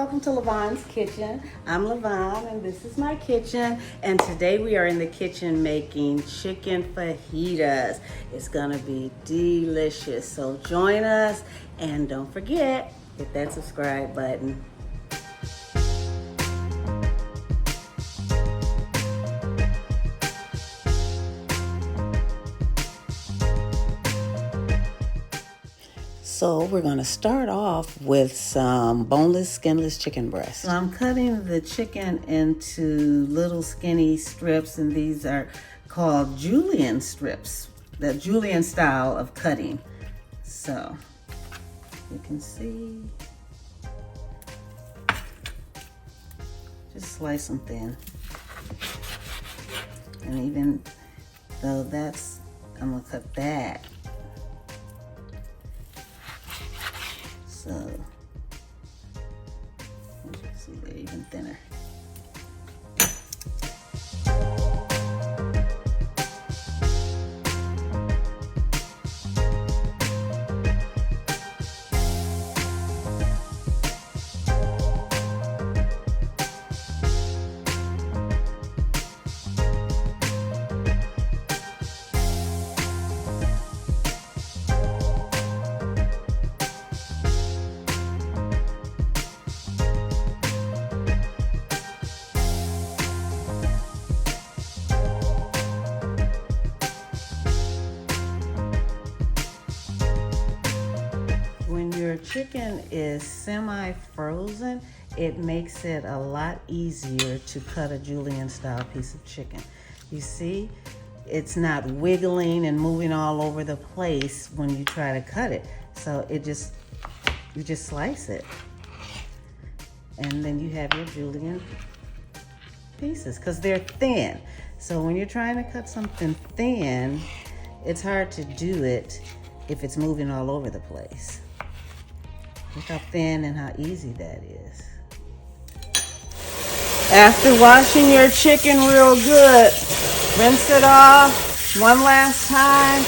welcome to Lavonne's Kitchen. I'm Lavonne and this is my kitchen, and today we are in the kitchen making chicken fajitas. It's gonna be delicious, so join us and don't forget, hit that subscribe button. So we're going to start off with some boneless, skinless chicken breast. So I'm cutting the chicken into little skinny strips, and these are called julienne strips, the julienne style of cutting. So you can see, just slice them thin. And even though that's, I'm going to cut that. So, as you can see, they're even thinner. When your chicken is semi-frozen, it makes it a lot easier to cut a julienne style piece of chicken. You see, it's not wiggling and moving all over the place when you try to cut it. So you just slice it. And then you have your julienne pieces, because they're thin. So when you're trying to cut something thin, it's hard to do it if it's moving all over the place. Look how thin and how easy that is. After washing your chicken real good, rinse it off one last time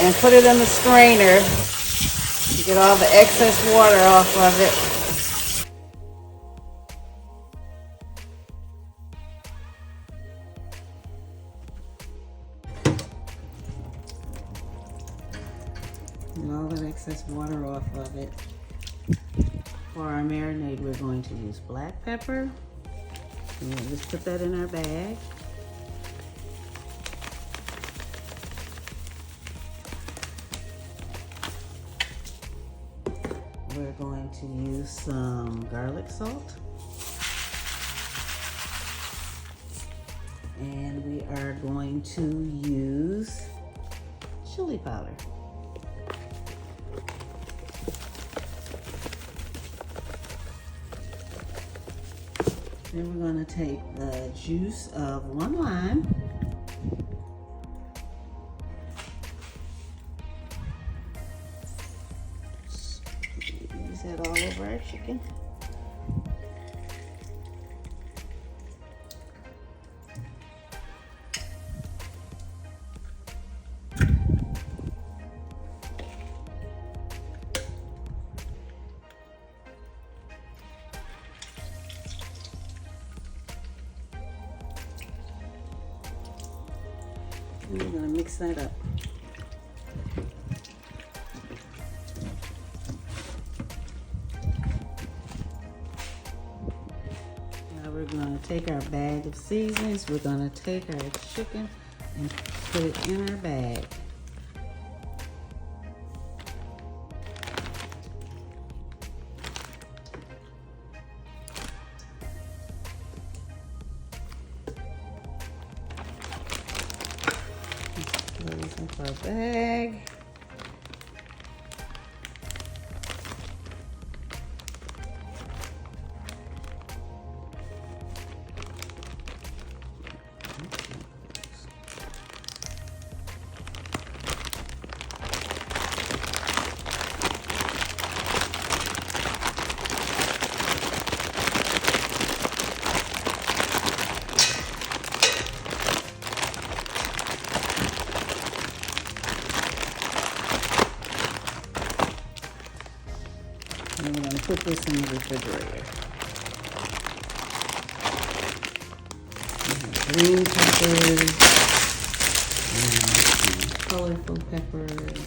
and put it in the strainer to get all the excess water off of it. And all that excess water off of it. For our marinade, we're going to use black pepper. And we'll just put that in our bag. We're going to use some garlic salt. And we are going to use chili powder. Then we're going to take the juice of one lime. Use that all over our chicken. And we're going to mix that up. Now we're going to take our bag of seasonings. We're going to take our chicken and put it in our bag. Close up our bag. And we're going to put this in the refrigerator. green peppers and some colorful peppers.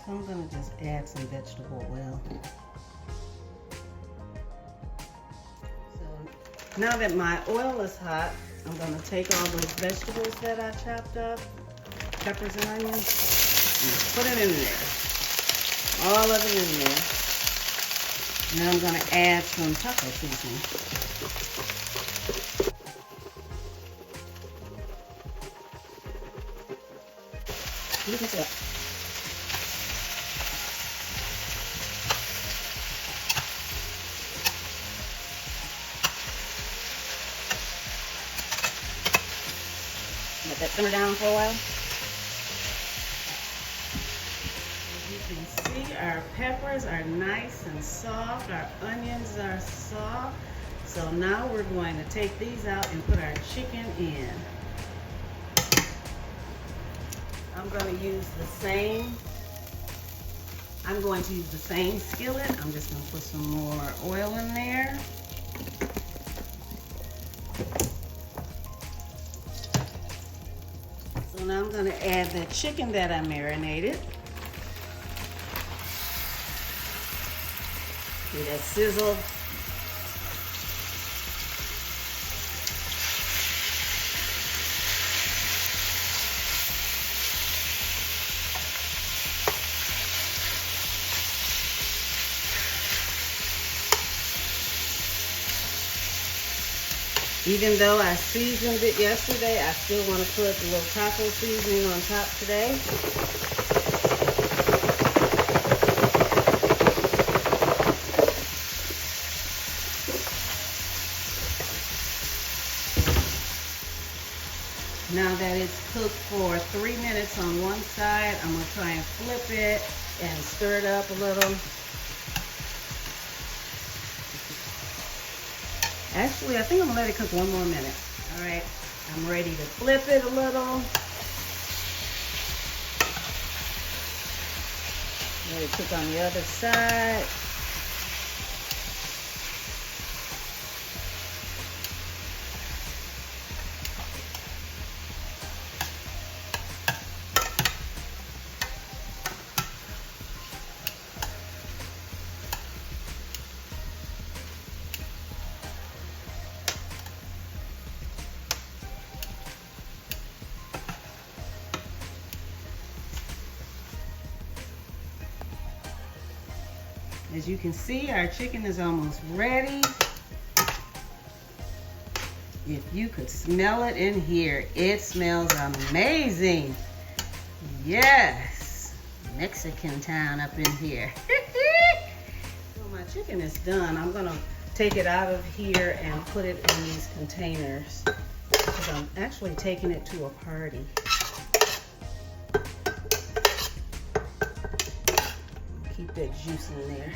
I'm gonna just add some vegetable oil. So now that my oil is hot, I'm gonna take all those vegetables that I chopped up, peppers and onions, and put it in there. All of it in there. And then I'm gonna add some taco seasoning. You can see it. Let that simmer down for a while. As you can see, our peppers are nice and soft. Our onions are soft. So now we're going to take these out and put our chicken in. I'm going to use the same skillet. I'm just going to put some more oil in there. So now I'm going to add the chicken that I marinated. See that sizzle? Even though I seasoned it yesterday, I still want to put a little taco seasoning on top today. Now that it's cooked for 3 minutes on one side, I'm going to try and flip it and stir it up a little. Actually, I think I'm gonna let it cook 1 more minute. All right, I'm ready to flip it a little. Let it cook on the other side. As you can see, our chicken is almost ready. If you could smell it in here, it smells amazing. Yes, Mexican town up in here. So my chicken is done. I'm gonna take it out of here and put it in these containers because I'm actually taking it to a party. Keep that juice in there.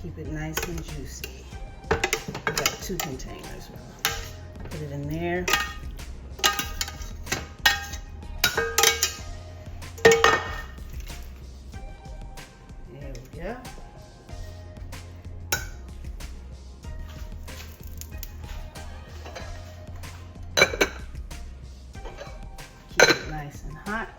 Keep it nice and juicy. I've got 2 containers. Put it in there. There we go. Keep it nice and hot.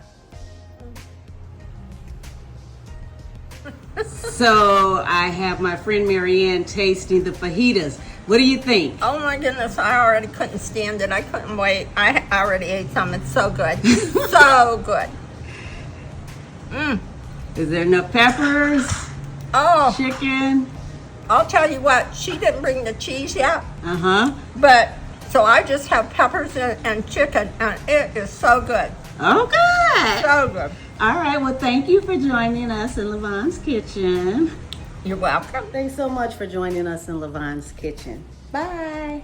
So I have my friend Marianne tasting the fajitas. What do you think? Oh my goodness, I already couldn't stand it. I couldn't wait. I already ate some. It's so good. So good. Is there enough peppers? Oh, Chicken? I'll tell you what, she didn't bring the cheese yet. Uh-huh. But, so I just have peppers and chicken, and it is so good. Oh, good. So good. All right, well, thank you for joining us in Lavonne's Kitchen. You're welcome. Thanks so much for joining us in Lavonne's Kitchen. Bye.